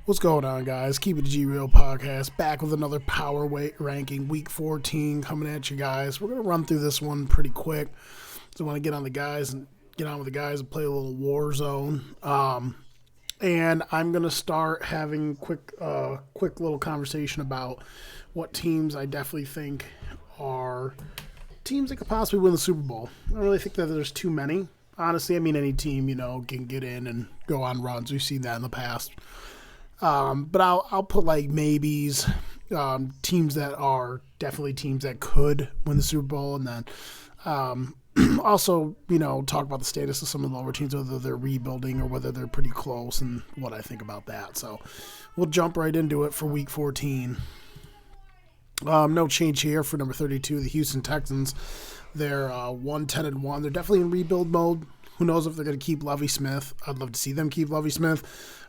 What's going on, guys? Keep It G Real podcast back with another power weight ranking week 14 coming at you guys. We're going to run through this one pretty quick. So I want to get on with the guys and play a little war zone. And I'm going to start having quick little conversation about what teams I definitely think are teams that could possibly win the Super Bowl. I don't really think that there's too many. Honestly, I mean, any team, can get in and go on runs. We've seen that in the past. But I'll put like maybes, teams that are definitely teams that could win the Super Bowl, and then also talk about the status of some of the lower teams, whether they're rebuilding or whether they're pretty close, and what I think about that. So we'll jump right into it for Week 14. No change here for number 32, the Houston Texans. They're 1-10-1. They're definitely in rebuild mode. Who knows if they're going to keep Lovie Smith? I'd love to see them keep Lovie Smith.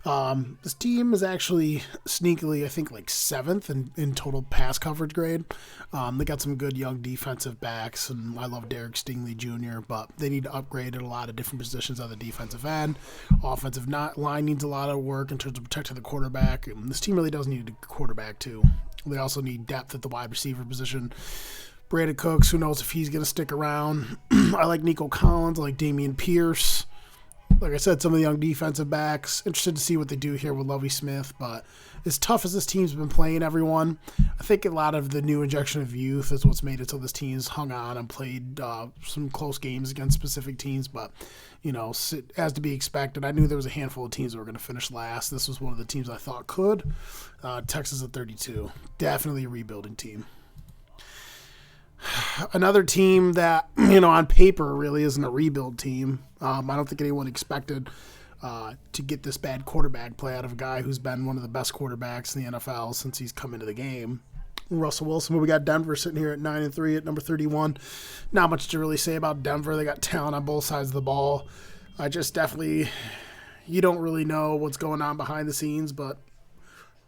This team is actually sneakily, I think, like 7th in total pass coverage grade. They got some good young defensive backs, and I love Derek Stingley Jr., but they need to upgrade at a lot of different positions on the defensive end. Offensive line needs a lot of work in terms of protecting the quarterback. And this team really does need a quarterback, too. They also need depth at the wide receiver position. Brandon Cooks, who knows if he's going to stick around. I like Nico Collins. I like Damian Pierce. Like I said, some of the young defensive backs. Interested to see what they do here with Lovie Smith. But as tough as this team's been playing everyone, I think a lot of the new injection of youth is what's made it so this team's hung on and played some close games against specific teams. But, as to be expected, I knew there was a handful of teams that were going to finish last. This was one of the teams I thought could. Texas at 32. Definitely a rebuilding team. Another team that, on paper really isn't a rebuild team. I don't think anyone expected to get this bad quarterback play out of a guy who's been one of the best quarterbacks in the NFL since he's come into the game. Russell Wilson, we got Denver sitting here at 9-3 at number 31. Not much to really say about Denver. They got talent on both sides of the ball. You don't really know what's going on behind the scenes, but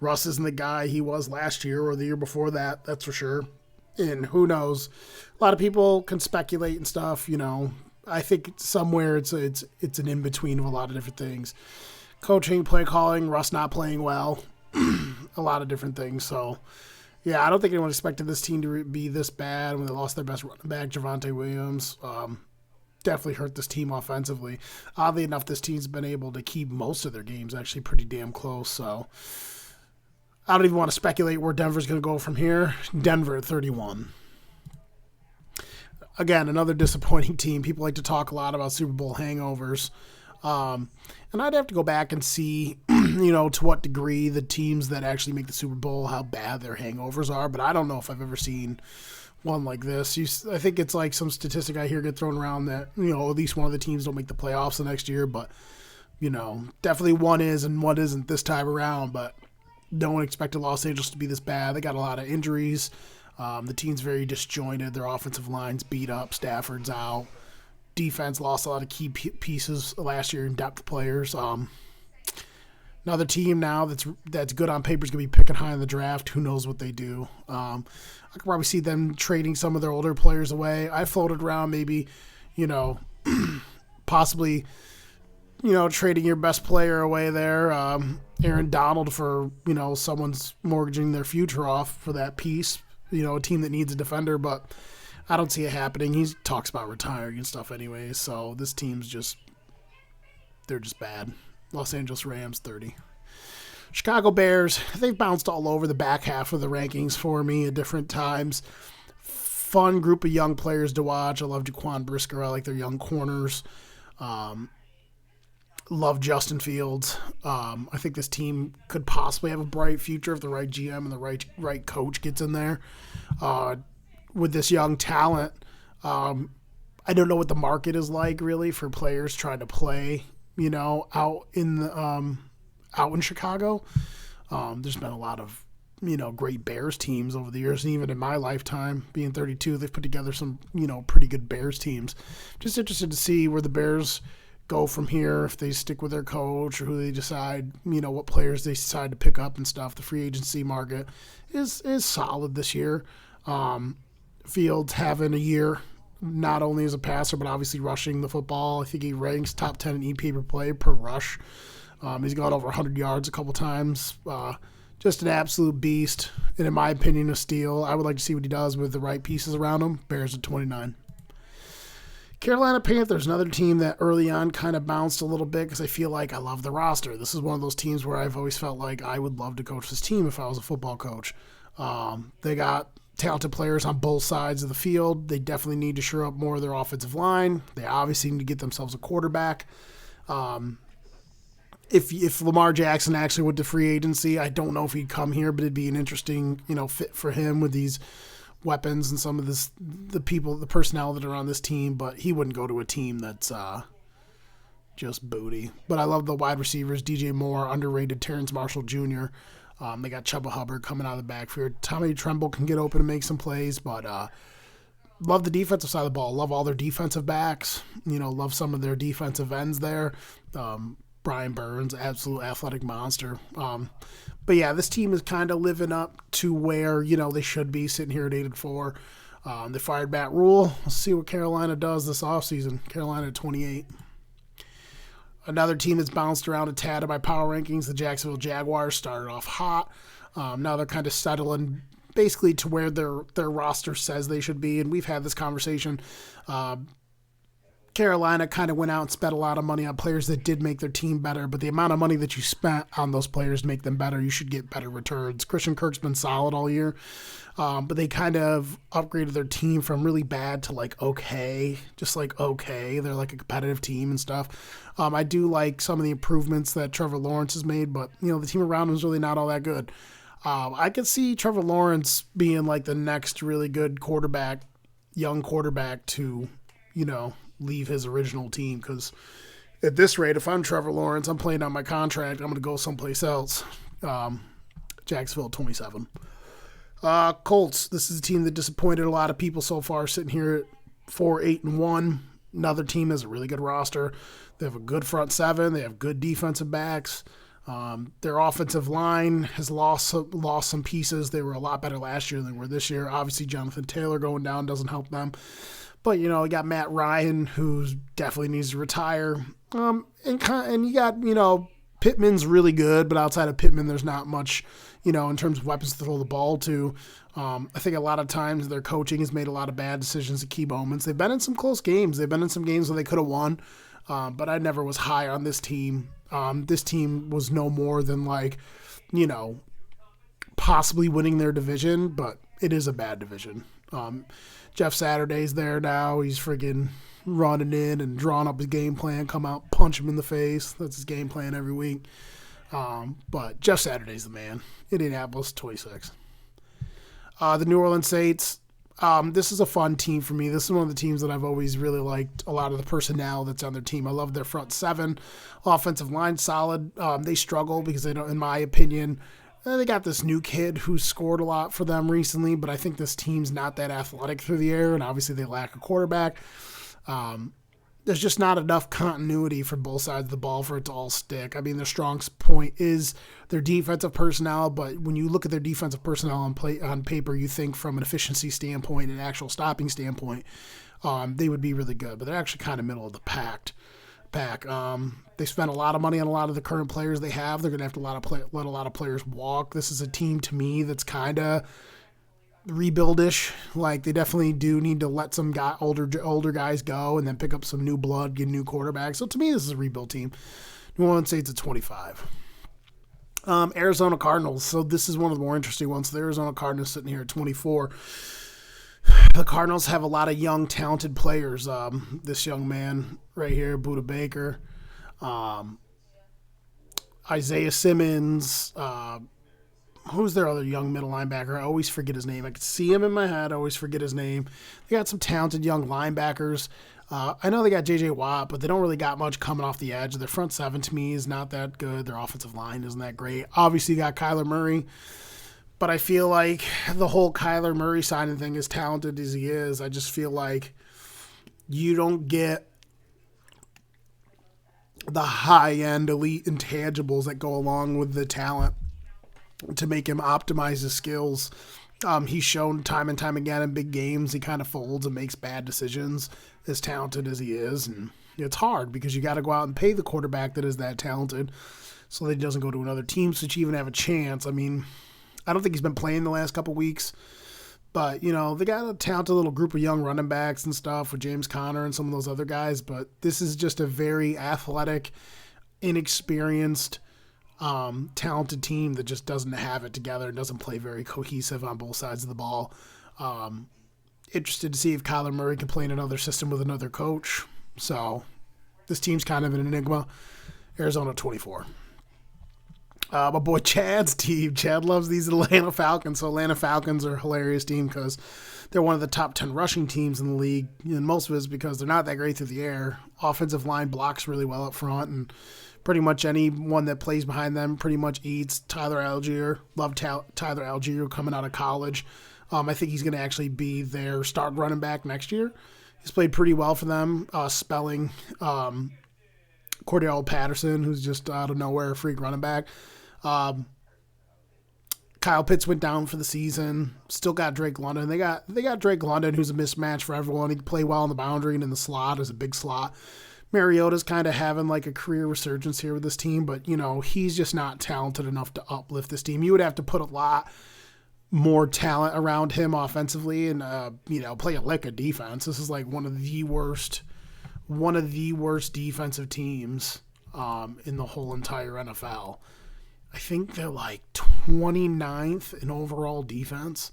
Russ isn't the guy he was last year or the year before that, that's for sure. And who knows? A lot of people can speculate and stuff. I think somewhere it's an in between of a lot of different things. Coaching, play calling, Russ not playing well, a lot of different things. So, yeah, I don't think anyone expected this team to be this bad when they lost their best running back, Javonte Williams. Definitely hurt this team offensively. Oddly enough, this team's been able to keep most of their games actually pretty damn close. So, I don't even want to speculate where Denver's going to go from here. Denver at 31. Again, another disappointing team. People like to talk a lot about Super Bowl hangovers. And I'd have to go back and see, to what degree the teams that actually make the Super Bowl, how bad their hangovers are. But I don't know if I've ever seen one like this. I think it's like some statistic I hear get thrown around that, at least one of the teams don't make the playoffs the next year. But, definitely one is and one isn't this time around. But no one expected Los Angeles to be this bad. They got a lot of injuries. The team's very disjointed. Their offensive line's beat up. Stafford's out. Defense lost a lot of key pieces last year in depth players. Another team now that's good on paper is going to be picking high in the draft. Who knows what they do? I could probably see them trading some of their older players away. I floated around maybe, possibly – trading your best player away there, Aaron Donald for, someone's mortgaging their future off for that piece, a team that needs a defender, but I don't see it happening. He talks about retiring and stuff anyway, so this team's they're just bad. Los Angeles Rams, 30. Chicago Bears, they've bounced all over the back half of the rankings for me at different times. Fun group of young players to watch. I love Jaquan Brisker. I like their young corners. Love Justin Fields. I think this team could possibly have a bright future if the right GM and the right coach gets in there. With this young talent, I don't know what the market is like really for players trying to play, out in Chicago. There's been a lot of great Bears teams over the years, and even in my lifetime, being 32, they've put together some pretty good Bears teams. Just interested to see where the Bears go from here, if they stick with their coach or who they decide, what players they decide to pick up and stuff. The free agency market is solid this year. Fields having a year, not only as a passer, but obviously rushing the football. I think he ranks top 10 in EPA per play per rush. He's gone over 100 yards a couple times. Just an absolute beast, and in my opinion, a steal. I would like to see what he does with the right pieces around him. Bears at 29. Carolina Panthers, another team that early on kind of bounced a little bit because I feel like I love the roster. This is one of those teams where I've always felt like I would love to coach this team if I was a football coach. They got talented players on both sides of the field. They definitely need to shore up more of their offensive line. They obviously need to get themselves a quarterback. If Lamar Jackson actually went to free agency, I don't know if he'd come here, but it'd be an interesting, fit for him with these weapons and some of the personnel that are on this team. But he wouldn't go to a team that's just booty. But I love the wide receivers: DJ Moore, underrated Terrence Marshall Jr. They got Chuba Hubbard coming out of the backfield. Tommy Tremble can get open and make some plays, but love the defensive side of the ball. Love all their defensive backs. Love some of their defensive ends there. Brian Burns, absolute athletic monster. But yeah, this team is kind of living up to where, they should be sitting here at 8-4. They fired Matt Rule. Let's see what Carolina does this offseason. Carolina at 28. Another team that's bounced around a tad in my power rankings, the Jacksonville Jaguars, started off hot. Now they're kind of settling basically to where their roster says they should be, and we've had this conversation. Carolina kind of went out and spent a lot of money on players that did make their team better, but the amount of money that you spent on those players to make them better, you should get better returns. Christian Kirk's been solid all year, but they kind of upgraded their team from really bad to okay, just okay. They're like a competitive team and stuff. I do like some of the improvements that Trevor Lawrence has made, but the team around him is really not all that good. I could see Trevor Lawrence being like the next really good quarterback, young quarterback to, leave his original team, because at this rate, if I'm Trevor Lawrence, I'm playing on my contract, I'm going to go someplace else. Jacksonville 27. Colts, this is a team that disappointed a lot of people so far, sitting here at 4-8-1. Another team has a really good roster. They have a good front seven. They have good defensive backs. Their offensive line has lost some pieces. They were a lot better last year than they were this year. Obviously, Jonathan Taylor going down doesn't help them. But, we got Matt Ryan, who definitely needs to retire. And you got, Pittman's really good, but outside of Pittman, there's not much, in terms of weapons to throw the ball to. I think a lot of times their coaching has made a lot of bad decisions at key moments. They've been in some close games. They've been in some games where they could have won, but I never was high on this team. This team was no more than possibly winning their division, but it is a bad division. Jeff Saturday's there now. He's friggin' running in and drawing up his game plan, come out, punch him in the face. That's his game plan every week. But Jeff Saturday's the man. Indianapolis 26. The New Orleans Saints, this is a fun team for me. This is one of the teams that I've always really liked, a lot of the personnel that's on their team. I love their front seven. Offensive line solid. They struggle because they don't, in my opinion, they got this new kid who scored a lot for them recently, but I think this team's not that athletic through the air, and obviously they lack a quarterback. There's just not enough continuity for both sides of the ball for it to all stick. I mean, their strong point is their defensive personnel, but when you look at their defensive personnel on paper, you think from an efficiency standpoint and actual stopping standpoint, they would be really good, but they're actually kind of middle of the pack. They spent a lot of money on a lot of the current players they have. They're going to have to let a lot of players walk. This is a team, to me, that's kind of rebuild-ish. They definitely do need to let some older guys go and then pick up some new blood, get a new quarterback. So to me, this is a rebuild team. New Orleans Saints at 25. Arizona Cardinals. So this is one of the more interesting ones. The Arizona Cardinals sitting here at 24. The Cardinals have a lot of young, talented players. This young man right here, Budda Baker, Isaiah Simmons, who's their other young middle linebacker? I always forget his name. I could see him in my head. I always forget his name. They got some talented young linebackers. I know they got J.J. Watt, but they don't really got much coming off the edge. Their front seven, to me, is not that good. Their offensive line isn't that great. Obviously, you got Kyler Murray. But I feel like the whole Kyler Murray signing thing, as talented as he is, I just feel like you don't get the high-end elite intangibles that go along with the talent to make him optimize his skills. He's shown time and time again in big games he kind of folds and makes bad decisions, as talented as he is. And it's hard because you got to go out and pay the quarterback that is that talented. so that he doesn't go to another team, so that you even have a chance. I mean, I don't think he's been playing the last couple weeks, but, you know, they got a talented little group of young running backs and stuff with James Conner and some of those other guys, but this is just a very athletic, inexperienced, talented team that just doesn't have it together and doesn't play very cohesive on both sides of the ball. Interested to see if Kyler Murray can play in another system with another coach. So this team's kind of an enigma. Arizona 24. My boy Chad's team. Chad loves these Atlanta Falcons. So Atlanta Falcons are a hilarious team because they're one of the top 10 rushing teams in the league. And most of it is because they're not that great through the air. Offensive line blocks really well up front, and pretty much anyone that plays behind them pretty much eats. Tyler Algier. Love Tyler Algier coming out of college. I think he's going to actually be their start running back next year. He's played pretty well for them, spelling Cordell Patterson, who's just out of nowhere, a freak running back. Kyle Pitts went down for the season. Still got Drake London. They got Drake London, who's a mismatch for everyone. He can play well on the boundary and in the slot as a big slot. Mariota's kind of having like a career resurgence here with this team, but, you know, he's just not talented enough to uplift this team. You would have to put a lot more talent around him offensively and, play a lick of defense. This is like one of the worst defensive teams in the whole entire NFL. I think they're like 29th in overall defense.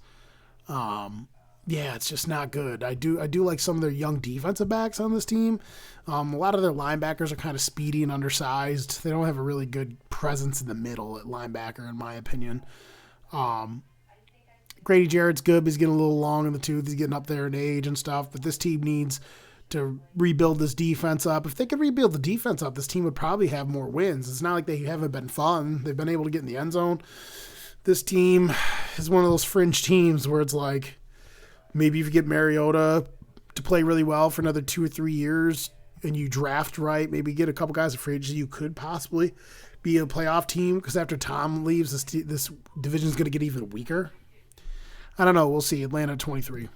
It's just not good. I do like some of their young defensive backs on this team. A lot of their linebackers are kind of speedy and undersized. They don't have a really good presence in the middle at linebacker, in my opinion. Grady Jarrett's good, but he's getting a little long in the tooth. He's getting up there in age and stuff. But this team needs to rebuild this defense up. If they could rebuild the defense up, this team would probably have more wins. It's not like they haven't been fun. They've been able to get in the end zone. This team is one of those fringe teams where it's like, maybe if you get Mariota to play really well for another 2 or 3 years and you draft right, maybe get a couple guys at free agency, you could possibly be a playoff team, because after Tom leaves, this division is going to get even weaker. I don't know. We'll see. Atlanta 23.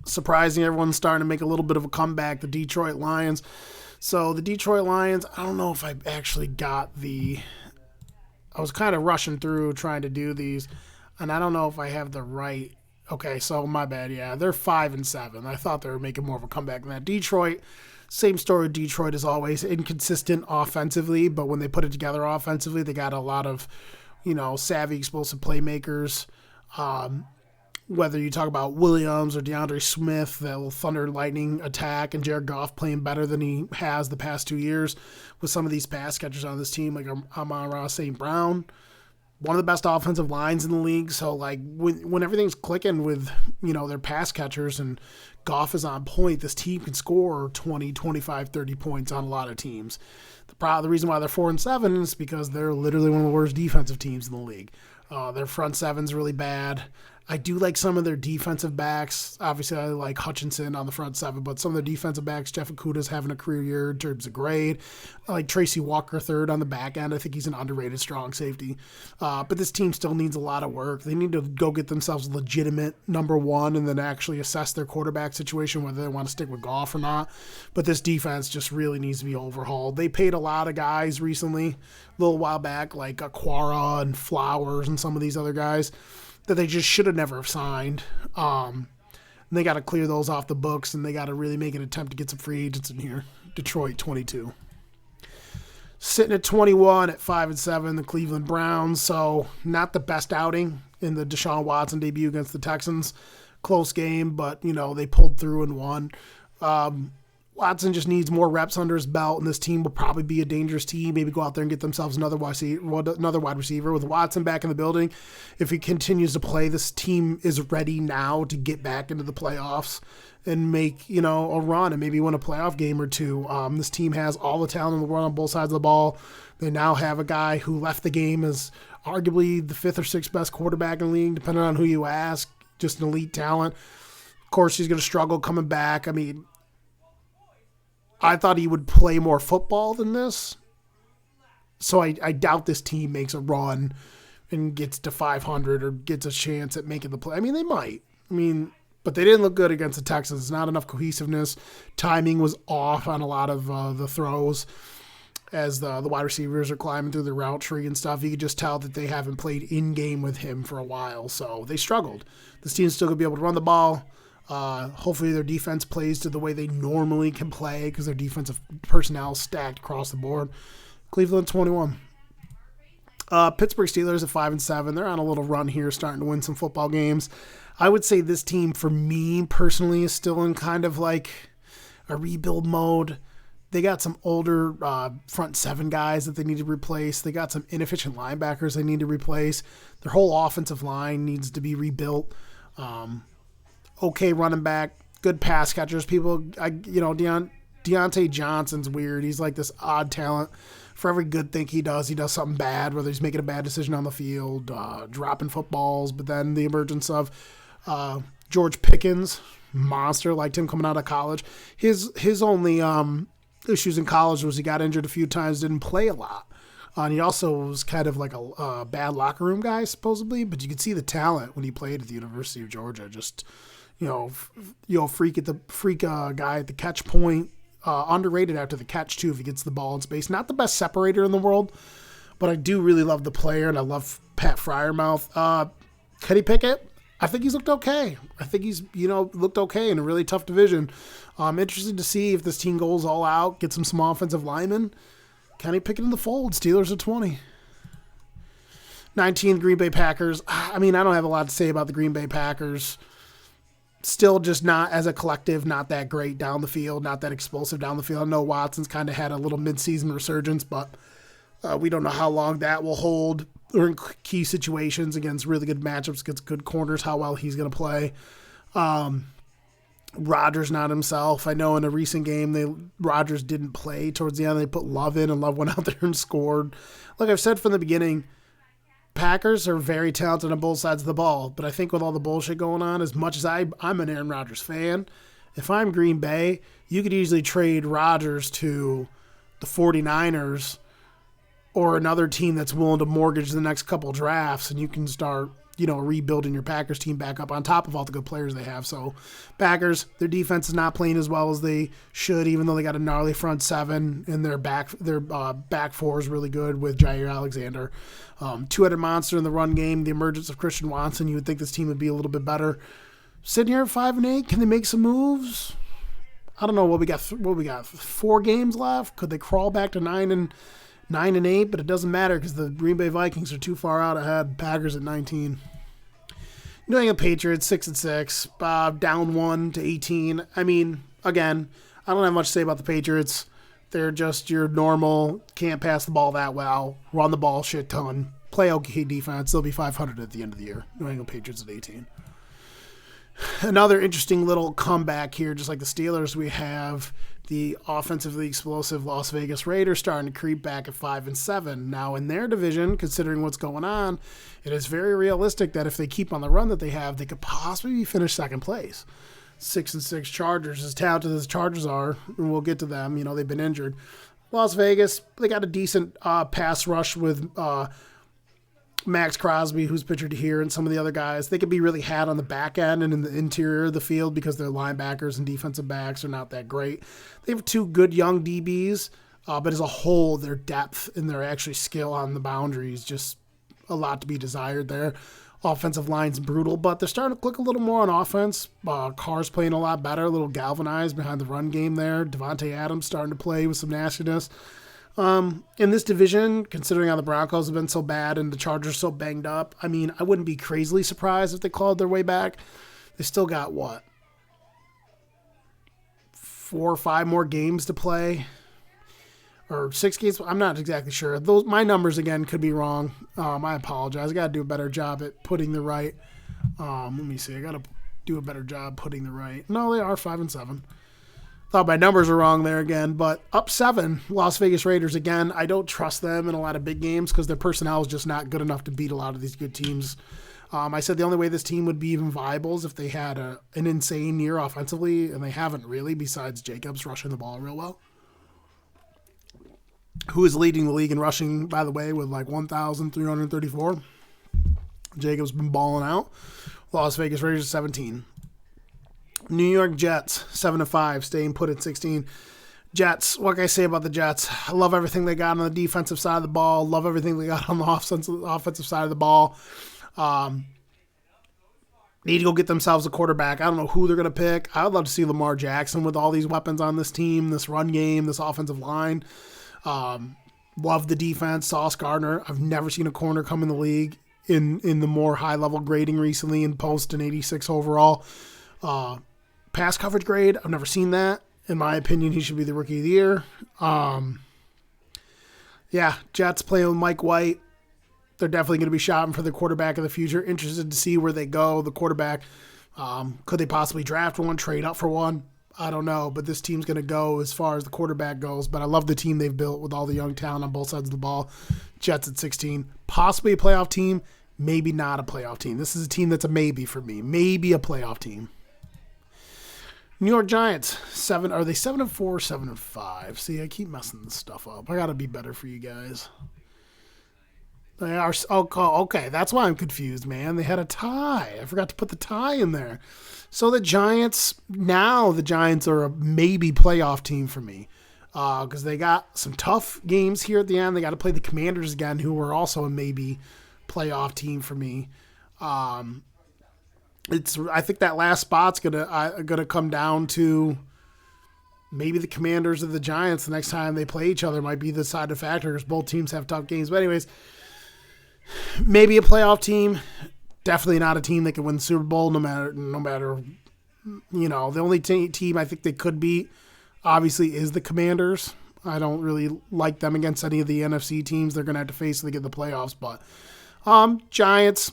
Surprising, everyone's starting to make a little bit of a comeback, the Detroit Lions. So the Detroit Lions, I don't know if I actually got I was kind of rushing through trying to do these, and I don't know if I have the right. Okay, so my bad. Yeah, they're 5-7. I thought they were making more of a comeback than that. Detroit, same story. Detroit is always inconsistent offensively, but when they put it together offensively, they got a lot of, savvy, explosive playmakers. Whether you talk about Williams or DeAndre Smith, that will thunder and lightning attack, and Jared Goff playing better than he has the past 2 years with some of these pass catchers on this team, like Amon-Ra St. Brown, one of the best offensive lines in the league. So, like, when everything's clicking with, their pass catchers and Goff is on point, this team can score 20, 25, 30 points on a lot of teams. The reason why they're 4-7 is because they're literally one of the worst defensive teams in the league. Their front seven's really bad. I do like some of their defensive backs. Obviously, I like Hutchinson on the front seven, but some of their defensive backs, Jeff Okuda's having a career year in terms of grade. I like Tracy Walker third on the back end. I think he's an underrated strong safety. But this team still needs a lot of work. They need to go get themselves a legitimate number one and then actually assess their quarterback situation, whether they want to stick with Goff or not. But this defense just really needs to be overhauled. They paid a lot of guys recently, a little while back, like Aquara and Flowers and some of these other guys, that they just should have never have signed. They got to clear those off the books, and they got to really make an attempt to get some free agents in here. Detroit 22. Sitting at 21 at 5-7, the Cleveland Browns. So not the best outing in the Deshaun Watson debut against the Texans. Close game, but, they pulled through and won. Watson just needs more reps under his belt, and this team will probably be a dangerous team. Maybe go out there and get themselves another wide receiver. With Watson back in the building, if he continues to play, this team is ready now to get back into the playoffs and make, a run and maybe win a playoff game or two. This team has all the talent in the world on both sides of the ball. They now have a guy who left the game as arguably the 5th or 6th best quarterback in the league, depending on who you ask. Just an elite talent. Of course, he's going to struggle coming back. I mean, I thought he would play more football than this. So I doubt this team makes a run and gets to 500 or gets a chance at making the play. I mean, they might. But they didn't look good against the Texans. Not enough cohesiveness. Timing was off on a lot of the throws. as the wide receivers are climbing through the route tree and stuff. You could just tell that they haven't played in-game with him for a while, so they struggled. This team's still going to be able to run the ball. Hopefully their defense plays to the way they normally can play because their defensive personnel is stacked across the board. Cleveland 21. Pittsburgh Steelers at 5-7. They're on a little run here, starting to win some football games. I would say this team, for me personally, is still in kind of like a rebuild mode. They got some older front seven guys that they need to replace. They got some inefficient linebackers they need to replace. Their whole offensive line needs to be rebuilt. Okay running back, good pass catchers. Deontay Johnson's weird. He's like this odd talent. For every good thing he does something bad, whether he's making a bad decision on the field, dropping footballs. But then the emergence of George Pickens, monster, liked him coming out of college. His only issues in college was he got injured a few times, didn't play a lot. And he also was kind of like a bad locker room guy, supposedly. But you could see the talent when he played at the University of Georgia. Just, freak guy at the catch point. Underrated after the catch, too, if he gets the ball in space. Not the best separator in the world, but I do really love the player, and I love Pat Freiermuth. Kenny Pickett, I think he's looked okay. I think he's, looked okay in a really tough division. I'm interested to see if this team goes all out, gets some offensive linemen. Kenny Pickett in the fold. Steelers at 20. 19, Green Bay Packers. I don't have a lot to say about the Green Bay Packers. Still just not, as a collective, not that great down the field, not that explosive down the field. I know Watson's kind of had a little midseason resurgence, but we don't know how long that will hold, or in key situations against really good matchups, against good corners, how well he's going to play. Rodgers not himself. I know in a recent game, Rodgers didn't play towards the end. They put Love in, and Love went out there and scored. Like I've said from the beginning, Packers are very talented on both sides of the ball, but I think with all the bullshit going on, as much as I'm an Aaron Rodgers fan, if I'm Green Bay, you could easily trade Rodgers to the 49ers or another team that's willing to mortgage the next couple drafts, and you can start, rebuilding your Packers team back up on top of all the good players they have. So Packers, their defense is not playing as well as they should, even though they got a gnarly front seven, and their back four is really good with Jair Alexander. Two-headed monster in the run game, the emergence of Christian Watson. You would think this team would be a little bit better. Sitting here at 5-8, can they make some moves? I don't know what we got. 4 games left. Could they crawl back to 9-8? But it doesn't matter because the Green Bay Vikings are too far out ahead. Packers at 19. New England Patriots 6-6, down 1 to 18. Again, I don't have much to say about the Patriots. They're just your normal, can't pass the ball that well, run the ball shit ton, play okay defense. They'll be 500 at the end of the year. New England Patriots at 18. Another interesting little comeback here, just like the Steelers, we have the offensively explosive Las Vegas Raiders starting to creep back at 5-7. Now in their division, considering what's going on, it is very realistic that if they keep on the run that they have, they could possibly finish second place. 6-6 Chargers, as talented as the Chargers are, and we'll get to them. They've been injured. Las Vegas, they got a decent pass rush with Max Crosby, who's pictured here, and some of the other guys. They could be really had on the back end and in the interior of the field because their linebackers and defensive backs are not that great. They have 2 good young DBs, but as a whole, their depth and their actually skill on the boundaries, just a lot to be desired there. Offensive line's brutal, but they're starting to click a little more on offense. Carr's playing a lot better, a little galvanized behind the run game there. Devontae Adams starting to play with some nastiness. In this division, considering how the Broncos have been so bad and the Chargers so banged up, I wouldn't be crazily surprised if they clawed their way back. They still got, 4 or 5 more games to play? Or 6 games? I'm not exactly sure. My numbers, again, could be wrong. I apologize. I got to do a better job at putting the right. Let me see. I got to do a better job putting the right. No, they are 5-7. Thought my numbers were wrong there again, but up 7, Las Vegas Raiders again. I don't trust them in a lot of big games because their personnel is just not good enough to beat a lot of these good teams. I said the only way this team would be even viable is if they had an insane year offensively, and they haven't really, besides Jacobs rushing the ball real well. Who is leading the league in rushing, by the way, with 1,334. Jacobs been balling out. Las Vegas Raiders 17. New York Jets 7-5, staying put at 16. Jets, what can I say about the Jets? I love everything they got on the defensive side of the ball. Love everything they got on the offensive side of the ball. Need to go get themselves a quarterback. I don't know who they're going to pick. I would love to see Lamar Jackson with all these weapons on this team, this run game, this offensive line. Love the defense. Sauce Gardner. I've never seen a corner come in the league in the more high-level grading recently and post an 86 overall. Pass coverage grade, I've never seen that. In my opinion, he should be the Rookie of the Year. Jets playing with Mike White. They're definitely going to be shopping for the quarterback of the future. Interested to see where they go. The quarterback, could they possibly draft one, trade up for one? I don't know, but this team's going to go as far as the quarterback goes. But I love the team they've built with all the young talent on both sides of the ball. Jets at 16. Possibly a playoff team, maybe not a playoff team. This is a team that's a maybe for me. Maybe a playoff team. New York Giants, 7. Are they 7-4 or 7-5? See, I keep messing this stuff up. I got to be better for you guys. They are. Okay, that's why I'm confused, man. They had a tie. I forgot to put the tie in there. So the Giants are a maybe playoff team for me because they got some tough games here at the end. They got to play the Commanders again, who are also a maybe playoff team for me. I think that last spot's gonna come down to maybe the Commanders or the Giants the next time they play each other might be the deciding factor because both teams have tough games. But anyways, maybe a playoff team. Definitely not a team that can win the Super Bowl no matter the only team I think they could beat obviously is the Commanders. I don't really like them against any of the NFC teams they're gonna have to face if they get the playoffs. But Giants,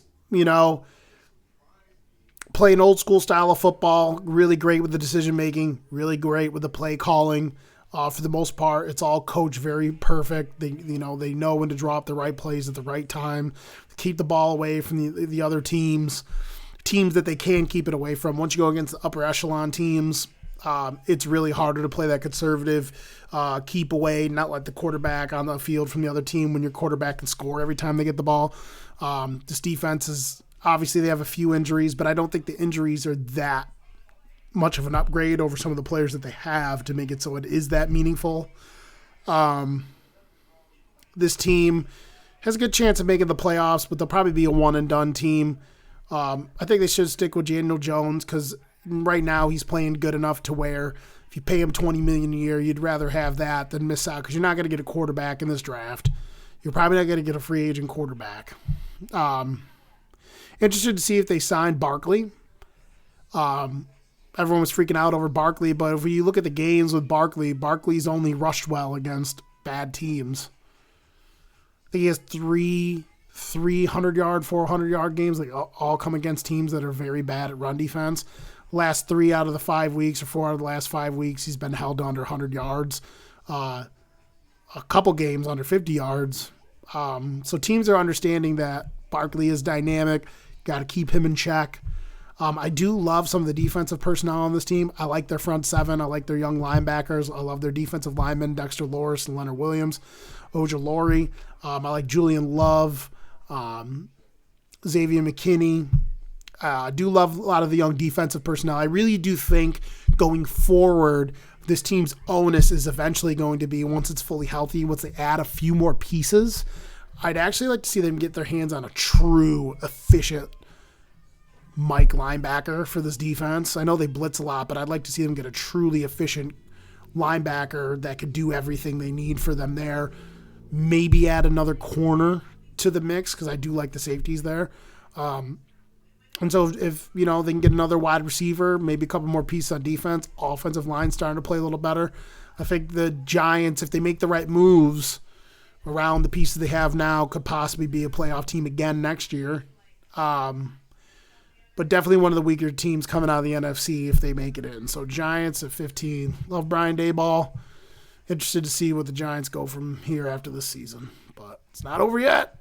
play an old school style of football, really great with the decision making, really great with the play calling. For the most part, it's all coached very perfect. They know when to drop the right plays at the right time, keep the ball away from the other teams that they can keep it away from. Once you go against the upper echelon teams, it's really harder to play that conservative, keep away, not let the quarterback on the field from the other team when your quarterback can score every time they get the ball. This defense is obviously they have a few injuries, but I don't think the injuries are that much of an upgrade over some of the players that they have to make it so it is that meaningful. This team has a good chance of making the playoffs, but they'll probably be a one-and-done team. I think they should stick with Daniel Jones because right now he's playing good enough to where if you pay him $20 million a year, you'd rather have that than miss out because you're not going to get a quarterback in this draft. You're probably not going to get a free agent quarterback. Interested to see if they sign Barkley. Everyone was freaking out over Barkley, but if you look at the games with Barkley's only rushed well against bad teams. I think he has 300-yard, 400-yard games, like all come against teams that are very bad at run defense. Last 3 out of the 5 weeks or 4 out of the last 5 weeks, he's been held under 100 yards. A couple games under 50 yards. So teams are understanding that Barkley is dynamic. Got to keep him in check. I do love some of the defensive personnel on this team. I like their front seven. I like their young linebackers. I love their defensive linemen, Dexter Lawrence and Leonard Williams, Ojulari. I like Julian Love, Xavier McKinney. I do love a lot of the young defensive personnel. I really do think going forward, this team's onus is eventually going to be, once it's fully healthy, once they add a few more pieces, I'd actually like to see them get their hands on a true, efficient Mike linebacker for this defense. I know they blitz a lot, but I'd like to see them get a truly efficient linebacker that could do everything they need for them there. Maybe add another corner to the mix because I do like the safeties there. And so if, they can get another wide receiver, maybe a couple more pieces on defense, offensive line starting to play a little better. I think the Giants, if they make the right moves around the pieces they have now, could possibly be a playoff team again next year. But definitely one of the weaker teams coming out of the NFC if they make it in. So Giants at 15. Love Brian Daboll. Interested to see what the Giants go from here after this season. But it's not over yet.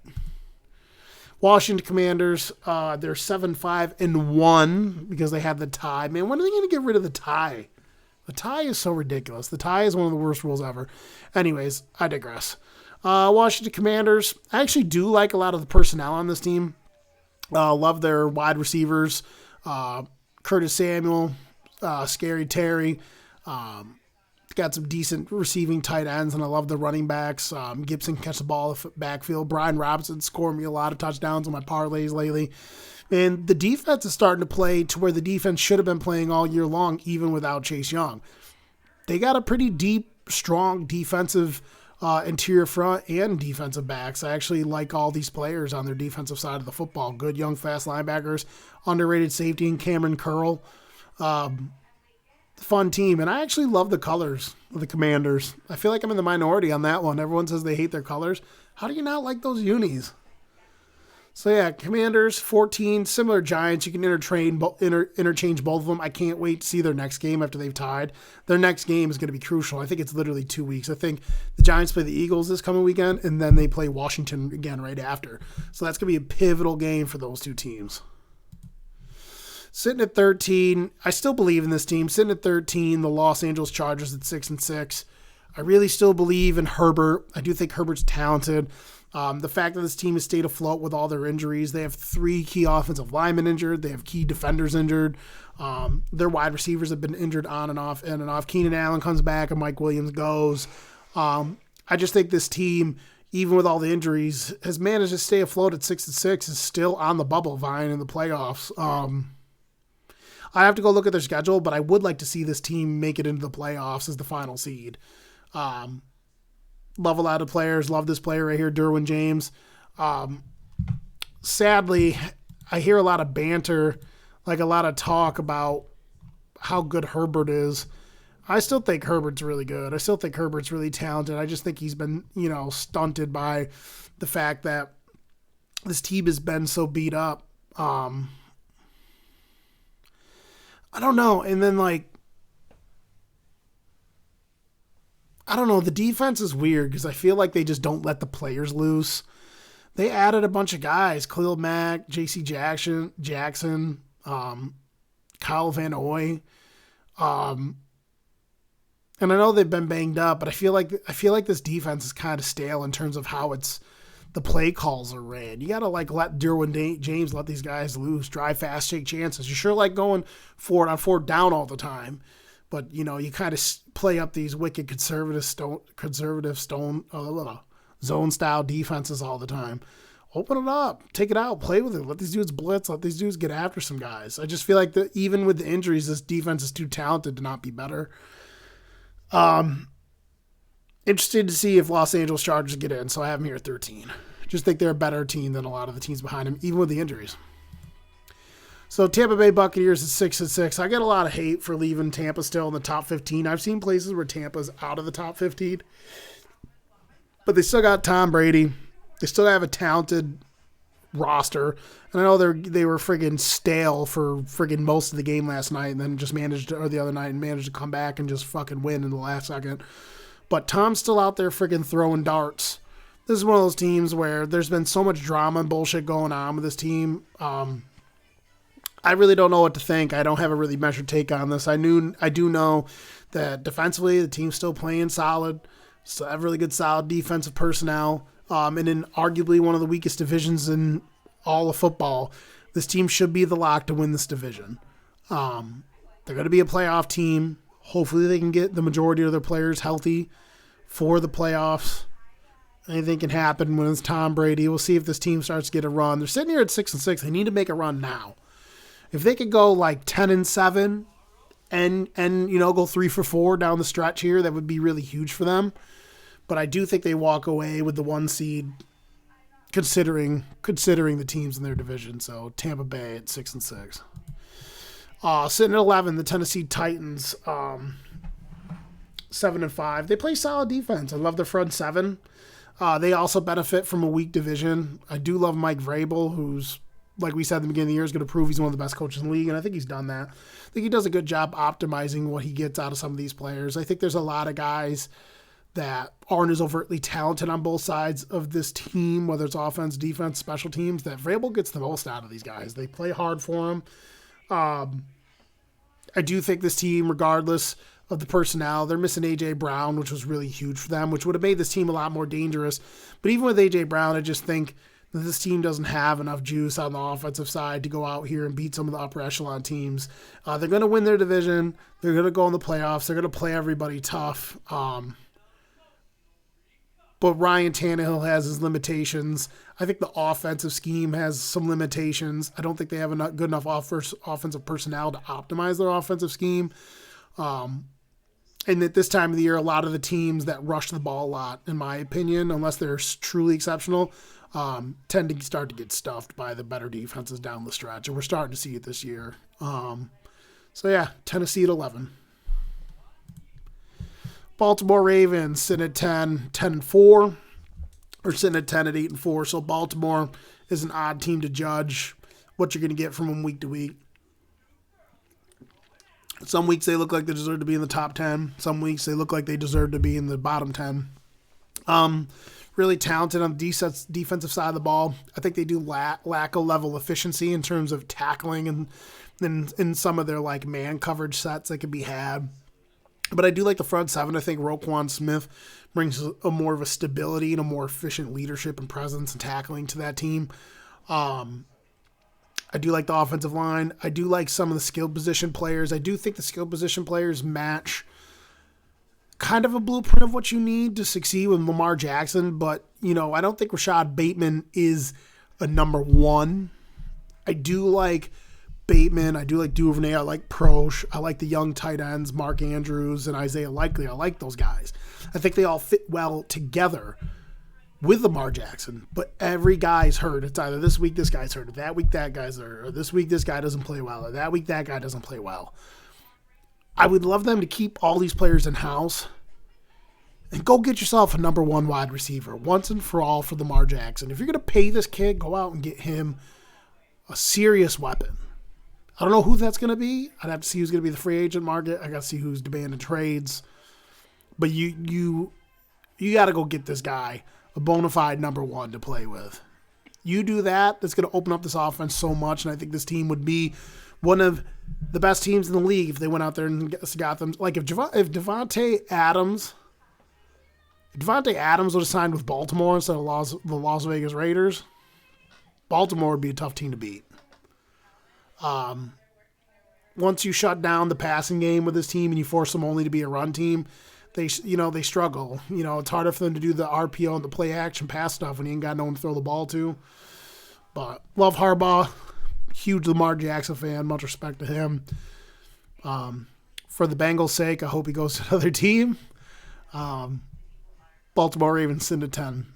Washington Commanders, they're 7-5-1 because they had the tie. Man, when are they going to get rid of the tie? The tie is so ridiculous. The tie is one of the worst rules ever. Anyways, I digress. Washington Commanders, I actually do like a lot of the personnel on this team. Love their wide receivers. Curtis Samuel, Scary Terry. got some decent receiving tight ends, and I love the running backs. Gibson can catch the ball in the backfield. Brian Robinson scored me a lot of touchdowns on my parlays lately. And the defense is starting to play to where the defense should have been playing all year long, even without Chase Young. They got a pretty deep, strong defensive interior front and defensive backs. I actually like all these players on their defensive side of the football. Good, young, fast linebackers, underrated safety in Cameron Curl. Fun team. And I actually love the colors of the Commanders. I feel like I'm in the minority on that one. Everyone says they hate their colors. How do you not like those unis? So yeah, Commanders, 14, similar Giants. You can interchange both of them. I can't wait to see their next game after they've tied. Their next game is going to be crucial. I think it's literally 2 weeks. I think the Giants play the Eagles this coming weekend, and then they play Washington again right after. So that's going to be a pivotal game for those two teams. Sitting at 13, I still believe in this team. Sitting at 13, the Los Angeles Chargers at 6-6. I really still believe in Herbert. I do think Herbert's talented. The fact that this team has stayed afloat with all their injuries, they have 3 key offensive linemen injured. They have key defenders injured. Their wide receivers have been injured on and off, in and off. Keenan Allen comes back and Mike Williams goes. I just think this team, even with all the injuries, has managed to stay afloat at 6-6, is still on the bubble vying in the playoffs. I have to go look at their schedule, but I would like to see this team make it into the playoffs as the final seed. Love a lot of players. Love this player right here, Derwin James. Sadly, I hear a lot of banter, like a lot of talk about how good Herbert is. I still think Herbert's really good. I still think Herbert's really talented. I just think he's been, stunted by the fact that this team has been so beat up. I don't know. And then, I don't know. The defense is weird because I feel like they just don't let the players loose. They added a bunch of guys: Khalil Mack, J.C. Jackson, Kyle Van Noy. And I know they've been banged up, but I feel like this defense is kind of stale in terms of how the play calls are ran. You got to let Derwin James let these guys loose, drive fast, take chances. You sure like going forward on 4th down all the time. But, you kind of play up these wicked conservative zone-style defenses all the time. Open it up. Take it out. Play with it. Let these dudes blitz. Let these dudes get after some guys. I just feel like even with the injuries, this defense is too talented to not be better. Interested to see if Los Angeles Chargers get in, so I have them here at 13. Just think they're a better team than a lot of the teams behind them, even with the injuries. So Tampa Bay Buccaneers at 6-6. I get a lot of hate for leaving Tampa still in the top 15. I've seen places where Tampa's out of the top 15. But they still got Tom Brady. They still have a talented roster. And I know they were friggin' stale for friggin' most of the game last night and then just the other night managed to come back and just fucking win in the last second. But Tom's still out there friggin' throwing darts. This is one of those teams where there's been so much drama and bullshit going on with this team. I really don't know what to think. I don't have a really measured take on this. I do know that defensively the team's still playing solid. Still have really good, solid defensive personnel. And in arguably one of the weakest divisions in all of football, this team should be the lock to win this division. They're going to be a playoff team. Hopefully they can get the majority of their players healthy for the playoffs. Anything can happen when it's Tom Brady. We'll see if this team starts to get a run. They're sitting here at 6-6. They need to make a run now. If they could go 10-7 and go 3 for 4 down the stretch here, that would be really huge for them. But I do think they walk away with the 1 seed, considering the teams in their division. So Tampa Bay at 6-6. Sitting at 11, the Tennessee Titans, 7-5. They play solid defense. I love their front 7. They also benefit from a weak division. I do love Mike Vrabel, who's, like we said at the beginning of the year, is going to prove he's one of the best coaches in the league, and I think he's done that. I think he does a good job optimizing what he gets out of some of these players. I think there's a lot of guys that aren't as overtly talented on both sides of this team, whether it's offense, defense, special teams, that Vrabel gets the most out of these guys. They play hard for him. I do think this team, regardless of the personnel, they're missing A.J. Brown, which was really huge for them, which would have made this team a lot more dangerous. But even with A.J. Brown, I just think that this team doesn't have enough juice on the offensive side to go out here and beat some of the upper echelon teams. They're going to win their division. They're going to go in the playoffs. They're going to play everybody tough. But Ryan Tannehill has his limitations. I think the offensive scheme has some limitations. I don't think they have good enough offensive personnel to optimize their offensive scheme. And at this time of the year, a lot of the teams that rush the ball a lot, in my opinion, unless they're truly exceptional, tend to start to get stuffed by the better defenses down the stretch. And we're starting to see it this year. Tennessee at 11. Baltimore Ravens sitting at 10-4, or sitting at 10 at 8-4. So Baltimore is an odd team to judge what you're going to get from them week to week. Some weeks they look like they deserve to be in the top 10. Some weeks they look like they deserve to be in the bottom 10. Really talented on the defensive side of the ball. I think they do lack a level of efficiency in terms of tackling and in some of their like man coverage sets that can be had. But I do like the front seven. I think Roquan Smith brings a more of a stability and a more efficient leadership and presence and tackling to that team. I do like the offensive line. I do like some of the skill position players. I do think the skill position players match kind of a blueprint of what you need to succeed with Lamar Jackson. But, I don't think Rashad Bateman is a number one. I do like Bateman. I do like Duvernay. I like Proche. I like the young tight ends, Mark Andrews and Isaiah Likely. I like those guys. I think they all fit well together with Lamar Jackson, but every guy's hurt. It's either this week this guy's hurt, or that week that guy's hurt, or this week this guy doesn't play well, or that week that guy doesn't play well. I would love them to keep all these players in-house and go get yourself a number one wide receiver once and for all for Lamar Jackson. If you're going to pay this kid, go out and get him a serious weapon. I don't know who that's going to be. I'd have to see who's going to be the free agent market. I got to see who's demanding trades. But you got to go get this guy a bona fide number one to play with. You do that, that's going to open up this offense so much, and I think this team would be one of the best teams in the league if they went out there and got them. Like if Devontae Adams would have signed with Baltimore instead of the Las Vegas Raiders, Baltimore would be a tough team to beat. Once you shut down the passing game with this team and you force them only to be a run team, they struggle. It's harder for them to do the RPO and the play action pass stuff when you ain't got no one to throw the ball to. But love Harbaugh, huge Lamar Jackson fan, much respect to him. For the Bengals' sake, I hope he goes to another team. Baltimore Ravens sitting at 10.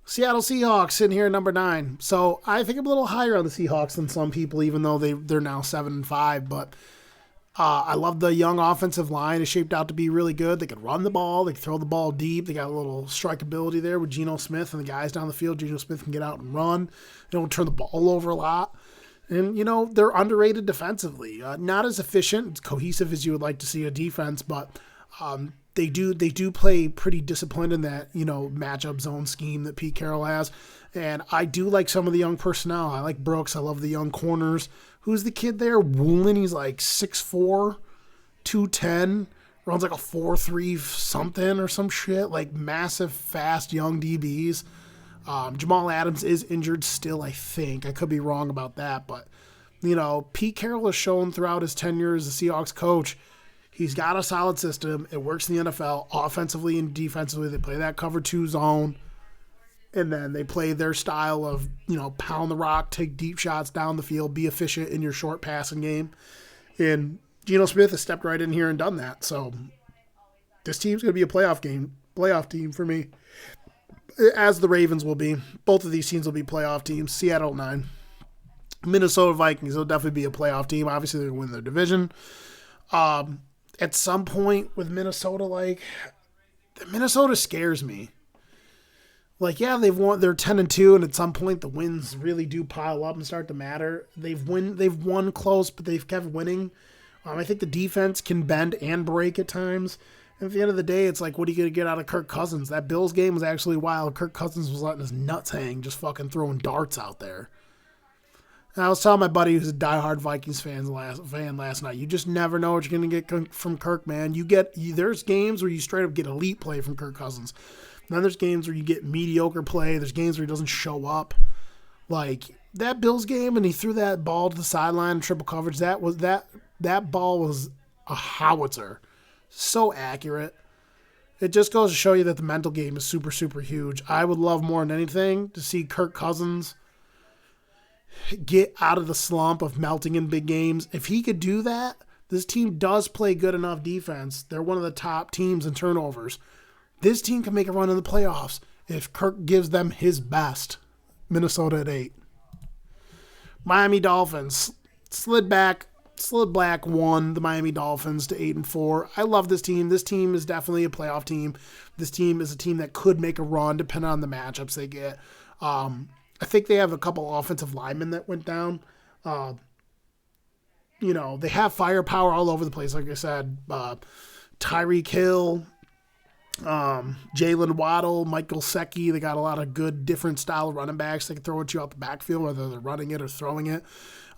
Seattle Seahawks sitting here at number 9. So I think I'm a little higher on the Seahawks than some people, even though they're now 7-5. But I love the young offensive line. It's shaped out to be really good. They can run the ball. They can throw the ball deep. They got a little strikeability there with Geno Smith and the guys down the field. Geno Smith can get out and run. They don't turn the ball over a lot. And, they're underrated defensively. Not as efficient, cohesive as you would like to see a defense, but they do play pretty disciplined in that, matchup zone scheme that Pete Carroll has. And I do like some of the young personnel. I like Brooks. I love the young corners. Who's the kid there? Woolen. He's like 6'4", 210, runs like a 4.3 something or some shit. Like massive, fast, young DBs. Jamal Adams is injured still, I think. I could be wrong about that. But, Pete Carroll has shown throughout his tenure as a Seahawks coach, he's got a solid system. It works in the NFL, offensively and defensively. They play that cover 2 zone. And then they play their style of, pound the rock, take deep shots down the field, be efficient in your short passing game. And Geno Smith has stepped right in here and done that. So this team's going to be a playoff team for me, as the Ravens will be. Both of these teams will be playoff teams. Seattle 9. Minnesota Vikings will definitely be a playoff team. Obviously, they're going to win their division. At some point with Minnesota, Minnesota scares me. They're 10-2, and at some point the wins really do pile up and start to matter. They've won close, but they've kept winning. I think the defense can bend and break at times. And at the end of the day, it's like, what are you going to get out of Kirk Cousins? That Bills game was actually wild. Kirk Cousins was letting his nuts hang, just fucking throwing darts out there. And I was telling my buddy who's a diehard Vikings fan last night, you just never know what you're going to get from Kirk, man. There's games where you straight up get elite play from Kirk Cousins. Then there's games where you get mediocre play. There's games where he doesn't show up. Like that Bills game, and he threw that ball to the sideline in triple coverage. That ball was a howitzer. So accurate. It just goes to show you that the mental game is super, super huge. I would love more than anything to see Kirk Cousins get out of the slump of melting in big games. If he could do that, this team does play good enough defense. They're one of the top teams in turnovers. This team can make a run in the playoffs if Kirk gives them his best. Minnesota at 8. Miami Dolphins slid back won the Miami Dolphins to 8-4. I love this team. This team is definitely a playoff team. This team is a team that could make a run depending on the matchups they get. I think they have a couple offensive linemen that went down. They have firepower all over the place. Like I said, Tyreek Hill, Jalen Waddle, Mike Gesicki. They got a lot of good different style running backs. They can throw at you out the backfield, whether they're running it or throwing it.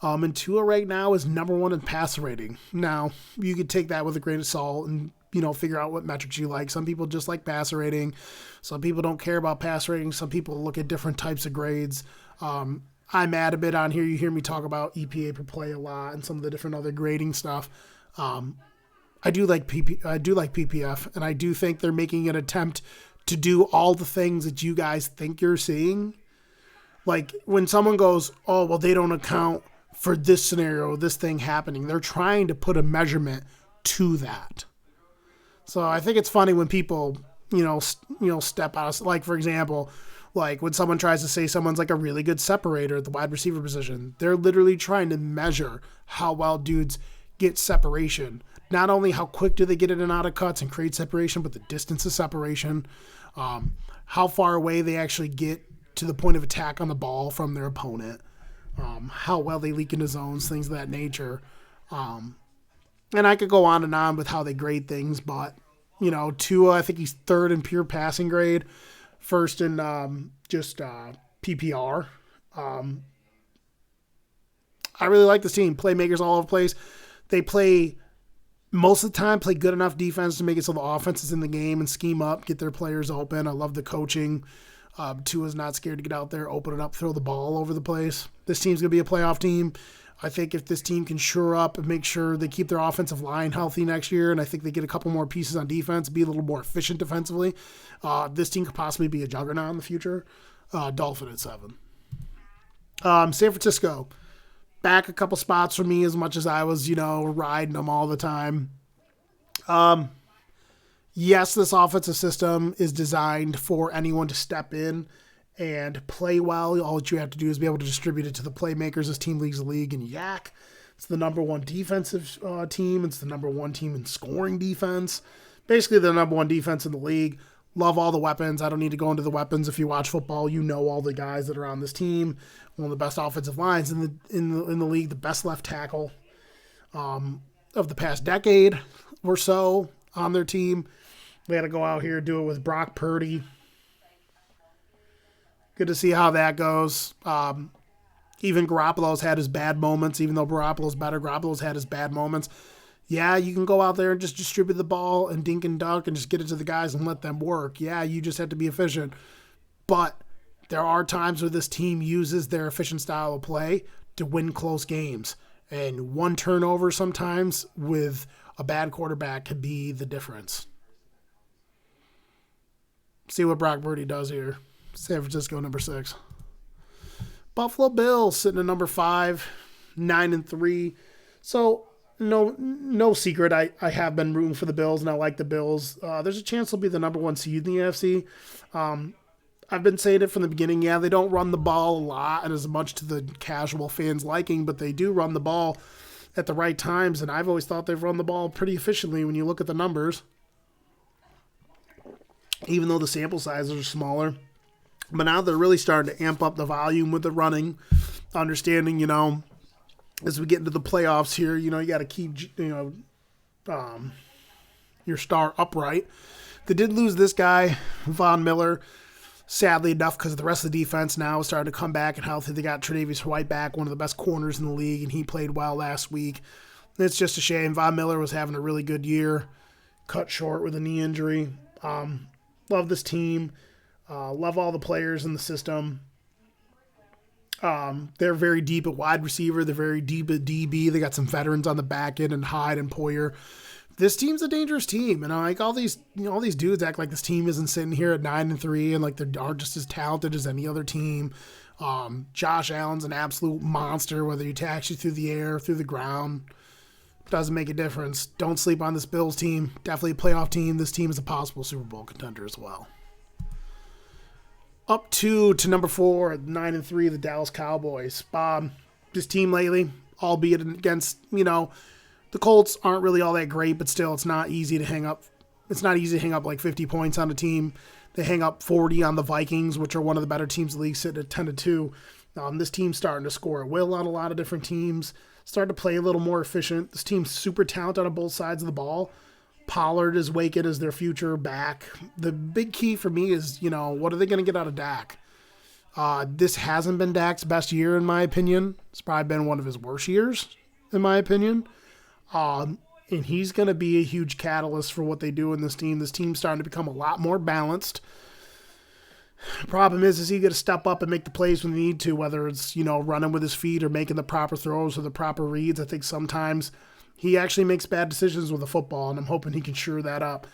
And Tua right now is number 1 in passer rating. Now, you could take that with a grain of salt and, figure out what metrics you like. Some people just like passer rating. Some people don't care about passer rating. Some people look at different types of grades. I'm at a bit on here. You hear me talk about EPA per play a lot and some of the different other grading stuff. I do like PPF, and I do think they're making an attempt to do all the things that you guys think you're seeing. Like when someone goes, oh, well, they don't account for this scenario, this thing happening. They're trying to put a measurement to that. So I think it's funny when people, step out. Like, for example, like when someone tries to say someone's like a really good separator at the wide receiver position, they're literally trying to measure how well dudes get separation. Not only how quick do they get in and out of cuts and create separation, but the distance of separation, how far away they actually get to the point of attack on the ball from their opponent, how well they leak into zones, things of that nature. And I could go on with how they grade things, but, Tua, I think he's 3rd in pure passing grade, 1st in just PPR. I really like this team. Playmakers all over the place. They play, most of the time, play good enough defense to make it so the offense is in the game and scheme up, get their players open. I love the coaching. Tua's not scared to get out there, open it up, throw the ball all over the place. This team's going to be a playoff team. I think if this team can shore up and make sure they keep their offensive line healthy next year, and I think they get a couple more pieces on defense, be a little more efficient defensively, this team could possibly be a juggernaut in the future. Dolphin at 7. San Francisco, back a couple spots for me as much as I was, riding them all the time. Yes, this offensive system is designed for anyone to step in and play well. All that you have to do is be able to distribute it to the playmakers. This team leads the league in yak. It's the number 1 defensive team. It's the number 1 team in scoring defense. Basically, the number 1 defense in the league. Love all the weapons. I don't need to go into the weapons. If you watch football, you know all the guys that are on this team. One of the best offensive lines in the league. The best left tackle of the past decade or so on their team. They had to go out here and do it with Brock Purdy. Good to see how that goes. Even Garoppolo's had his bad moments. Even though Garoppolo's better, Garoppolo's had his bad moments. Yeah, you can go out there and just distribute the ball and dink and dunk and just get it to the guys and let them work. Yeah, you just have to be efficient. But there are times where this team uses their efficient style of play to win close games. And one turnover sometimes with a bad quarterback could be the difference. See what Brock Purdy does here. San Francisco, number 6. Buffalo Bills sitting at number 5, 9-3. So no secret. I have been rooting for the Bills, and I like the Bills. There's a chance they'll be the number 1 seed in the AFC. I've been saying it from the beginning. Yeah, they don't run the ball a lot and as much to the casual fans' liking, but they do run the ball at the right times, and I've always thought they've run the ball pretty efficiently when you look at the numbers, even though the sample sizes are smaller. But now they're really starting to amp up the volume with the running, understanding, as we get into the playoffs here, you got to keep, your star upright. They did lose this guy, Von Miller, sadly enough, because the rest of the defense now is starting to come back and healthy. They got Tre'Davious White back, one of the best corners in the league, and he played well last week. It's just a shame. Von Miller was having a really good year, cut short with a knee injury. Love this team. Love all the players in the system. They're very deep at wide receiver. They're very deep at DB. They got some veterans on the back end and Hyde and Poyer. This team's a dangerous team, and like all these dudes act like this team isn't sitting here at 9-3 and like they aren't just as talented as any other team. Josh Allen's an absolute monster, whether he attacks you through the air, through the ground. Doesn't make a difference. Don't sleep on this Bills team. Definitely a playoff team. This team is a possible Super Bowl contender as well. Up to number 4 at 9-3, the Dallas Cowboys. This team lately, albeit against, the Colts aren't really all that great, but still it's not easy to hang up. It's not easy to hang up like 50 points on a team. They hang up 40 on the Vikings, which are one of the better teams in the league, sitting at 10-2. This team's starting to score at will on a lot of different teams. Starting to play a little more efficient. This team's super talented on both sides of the ball. Pollard is waking as their future back. The big key for me is, what are they going to get out of Dak? This hasn't been Dak's best year, in my opinion. It's probably been one of his worst years, in my opinion. And he's going to be a huge catalyst for what they do in this team. This team's starting to become a lot more balanced. Problem is he got to step up and make the plays when they need to, whether it's, running with his feet or making the proper throws or the proper reads. I think sometimes he actually makes bad decisions with the football, and I'm hoping he can shore that up.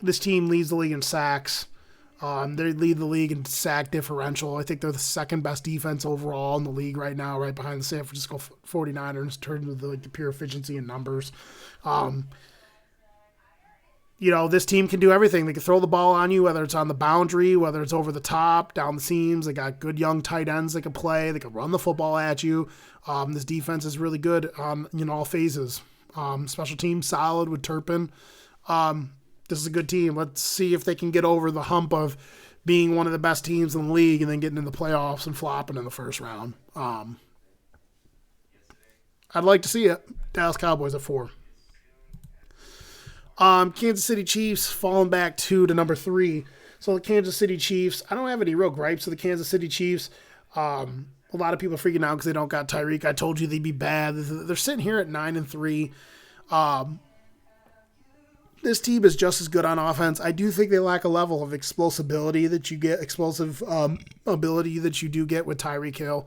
This team leads the league in sacks. They lead the league in sack differential. I think they're the second best defense overall in the league right now, right behind the San Francisco 49ers in terms of the pure efficiency and numbers. This team can do everything. They can throw the ball on you, whether it's on the boundary, whether it's over the top, down the seams. They got good young tight ends they can play. They can run the football at you. This defense is really good on all phases. Special teams solid with Turpin. This is a good team. Let's see if they can get over the hump of being one of the best teams in the league and then getting in the playoffs and flopping in the first round. I'd like to see it. Dallas Cowboys at 4. Kansas City Chiefs falling back 2 to number 3. So the Kansas City Chiefs, I don't have any real gripes with the Kansas City Chiefs. A lot of people are freaking out because they don't got Tyreek. I told you they'd be bad. They're sitting here at 9-3. This team is just as good on offense. I do think they lack a level of explosive ability that you do get with Tyreek Hill.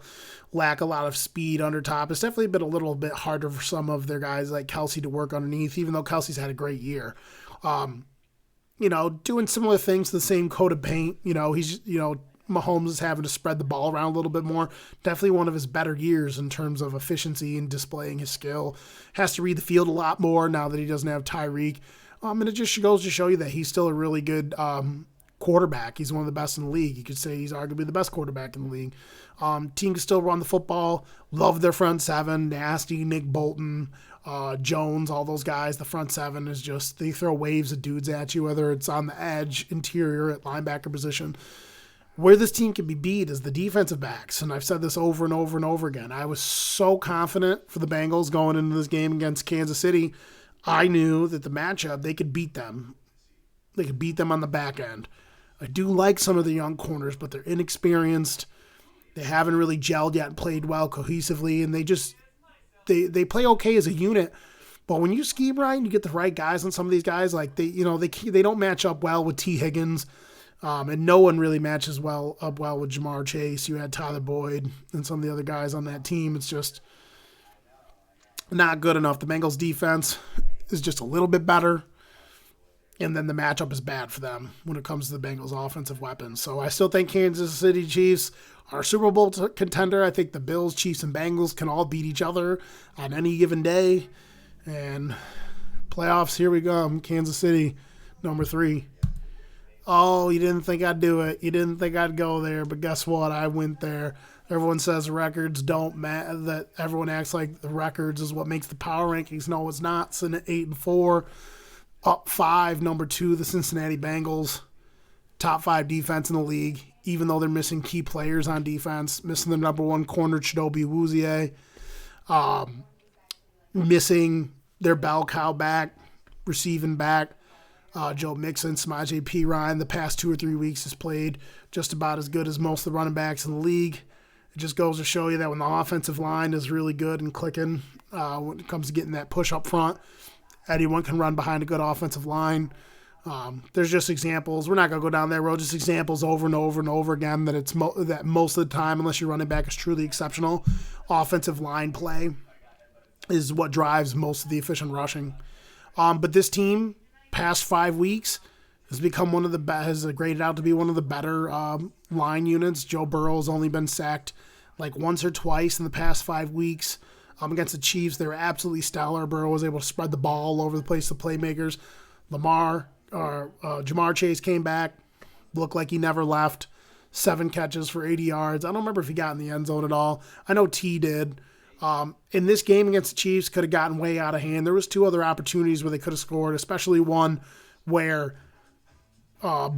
Lack a lot of speed under top. It's definitely been a little bit harder for some of their guys like Kelsey to work underneath, even though Kelsey's had a great year. Doing similar things to the same coat of paint. Mahomes is having to spread the ball around a little bit more. Definitely one of his better years in terms of efficiency and displaying his skill. Has to read the field a lot more now that he doesn't have Tyreek. And it just goes to show you that he's still a really good quarterback. He's one of the best in the league. You could say he's arguably the best quarterback in the league. Team can still run the football. Love their front seven. Nasty, Nick Bolton, Jones, all those guys. The front seven is just, they throw waves of dudes at you, whether it's on the edge, interior, at linebacker position. Where this team can be beat is the defensive backs, and I've said this over and over and over again. I was so confident for the Bengals going into this game against Kansas City. I knew that the matchup, they could beat them. They could beat them on the back end. I do like some of the young corners, but they're inexperienced. They haven't really gelled yet and played well cohesively, and they play okay as a unit. But when you scheme right and you get the right guys on some of these guys, like they don't match up well with T. Higgins. And no one really matches up well with Jamar Chase. You had Tyler Boyd and some of the other guys on that team. It's just not good enough. The Bengals defense is just a little bit better. And then the matchup is bad for them when it comes to the Bengals offensive weapons. So I still think Kansas City Chiefs are a Super Bowl contender. I think the Bills, Chiefs, and Bengals can all beat each other on any given day. And playoffs, here we go. Kansas City, number 3. Oh, you didn't think I'd do it. You didn't think I'd go there, but guess what? I went there. Everyone says records don't matter, that everyone acts like the records is what makes the power rankings. No, it's not. Sitting at 8-4, up 5, number 2, the Cincinnati Bengals. Top 5 defense in the league, even though they're missing key players on defense. Missing the number 1 corner, Chidobe Awuzie. Missing their bell cow back, receiving back. Joe Mixon, Samaje Perine, the past 2 or 3 weeks has played just about as good as most of the running backs in the league. It just goes to show you that when the offensive line is really good and clicking, when it comes to getting that push up front, anyone can run behind a good offensive line. There's just examples. We're not going to go down that road. Just examples over and over and over again that that most of the time, unless your running back is truly exceptional, offensive line play is what drives most of the efficient rushing. But this team, past 5 weeks, has become has graded out to be one of the better line units. Joe Burrow has only been sacked like once or twice in the past 5 weeks. Against the Chiefs, they were absolutely stellar. Burrow was able to spread the ball all over the place to playmakers. Jamar Chase came back, looked like he never left. 7 catches for 80 yards. I don't remember if he got in the end zone at all. I know T did. In this game against the Chiefs, could have gotten way out of hand. There was 2 other opportunities where they could have scored, especially one where Tyler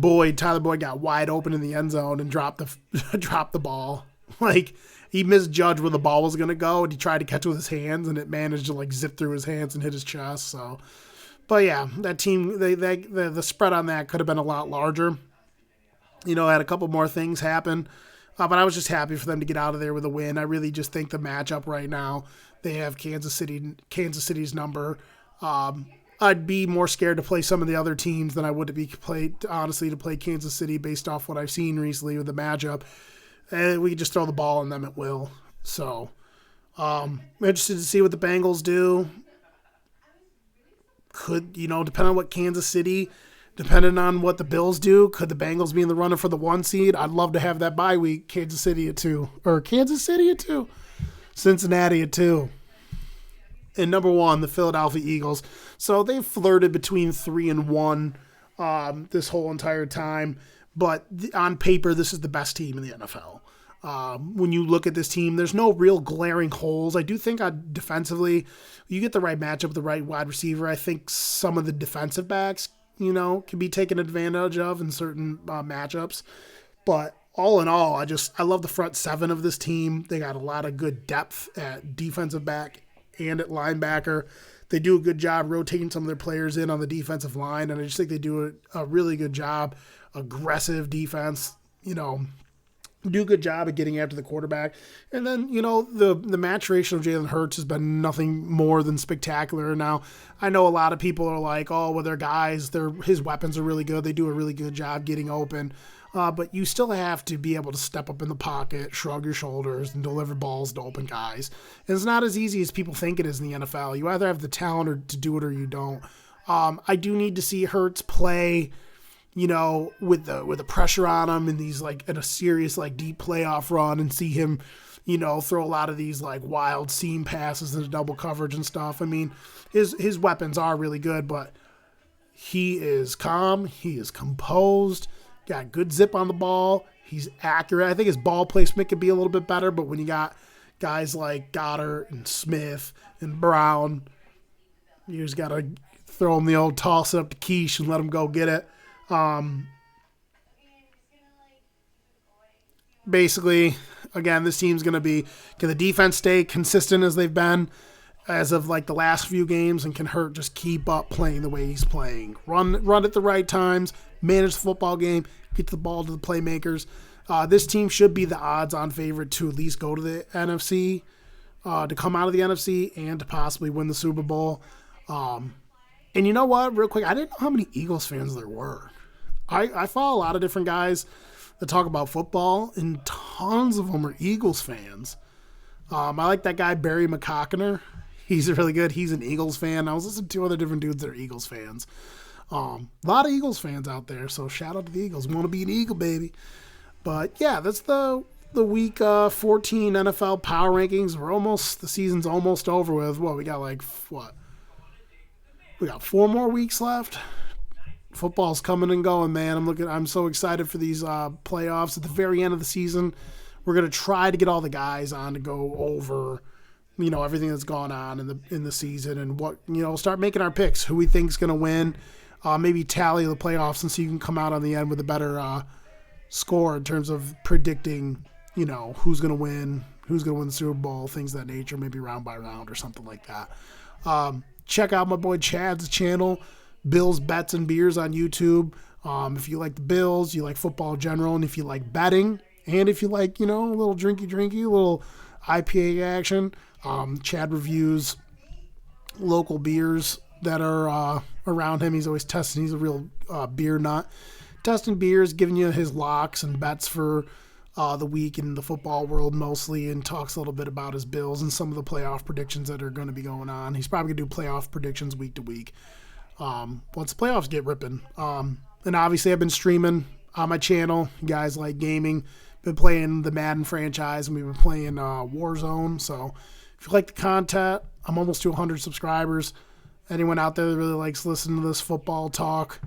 Boyd got wide open in the end zone and dropped the ball. Like, he misjudged where the ball was going to go, and he tried to catch it with his hands, and it managed to like zip through his hands and hit his chest. So, but yeah, that team, the spread on that could have been a lot larger. Had a couple more things happen, but I was just happy for them to get out of there with a win. I really just think the matchup right now, they have Kansas City's number. I'd be more scared to play some of the other teams than I would to play Kansas City based off what I've seen recently with the matchup. And we can just throw the ball on them at will. So, I'm interested to see what the Bengals do. Depending on what Kansas City, depending on what the Bills do, could the Bengals be in the runner for the 1 seed? I'd love to have that bye week. Kansas City at 2. Cincinnati at 2. And number 1, the Philadelphia Eagles. So they've flirted between 3 and 1 this whole entire time. But on paper, this is the best team in the NFL. When you look at this team, there's no real glaring holes. I do think defensively, you get the right matchup, the right wide receiver. I think some of the defensive backs, can be taken advantage of in certain matchups. But all in all, I love the front 7 of this team. They got a lot of good depth at defensive back and at linebacker. They do a good job rotating some of their players in on the defensive line, and I just think they do a really good job. Aggressive defense, do a good job at getting after the quarterback. And then, the maturation of Jalen Hurts has been nothing more than spectacular. Now, I know a lot of people are like, oh, well, they're guys, his weapons are really good. They do a really good job getting open. But you still have to be able to step up in the pocket, shrug your shoulders, and deliver balls to open guys. And it's not as easy as people think it is in the NFL. You either have the talent to do it or you don't. I do need to see Hurts play, with the pressure on him in these in a serious deep playoff run, and see him, throw a lot of these wild seam passes into double coverage and stuff. I mean, his weapons are really good, but he is calm, he is composed, got good zip on the ball, he's accurate. I think his ball placement could be a little bit better, but when you got guys like Goddard and Smith and Brown, you just got to throw him the old toss up to Quiche and let him go get it. Basically, again, this team's going to be, can the defense stay consistent as they've been as of the last few games, and can Hurt just keep up playing the way he's playing? Run at the right times, manage the football game, get the ball to the playmakers. This team should be the odds-on favorite to at least go to the NFC, to come out of the NFC, and to possibly win the Super Bowl. And you know what, real quick, I didn't know how many Eagles fans there were. I follow a lot of different guys that talk about football, and tons of them are Eagles fans. I like that guy, Barry McCockiner. He's really good. He's an Eagles fan. I was listening to other different dudes that are Eagles fans. A lot of Eagles fans out there, so shout out to the Eagles. Want to be an Eagle, baby. But, yeah, that's the week 14 NFL power rankings. The season's almost over with. We got we got 4 more weeks left. Football's coming and going, man. I'm so excited for these playoffs at the very end of the season. We're going to try to get all the guys on to go over, everything that's gone on in the season, and what, start making our picks, who we think's going to win. Maybe tally the playoffs, and so you can come out on the end with a better score in terms of predicting, who's going to win the Super Bowl, things of that nature, maybe round by round or something like that. Check out my boy Chad's channel, Bills, Bets, and Beers on YouTube. If you like the Bills, you like football in general, and if you like betting, and if you like, a little drinky, a little IPA action, Chad reviews local beers that are around him. He's always testing. He's a real beer nut. Testing beers, giving you his locks and bets for the week in the football world mostly, and talks a little bit about his Bills and some of the playoff predictions that are going to be going on. He's probably going to do playoff predictions week to week once the playoffs get ripping. And obviously I've been streaming on my channel. You guys like gaming. Been playing the Madden franchise, and we've been playing Warzone. So if you like the content, I'm almost to 100 subscribers. Anyone out there that really likes listening to this football talk,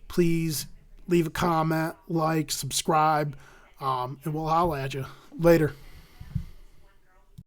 please leave a comment, like, subscribe, and we'll holla at you. Later.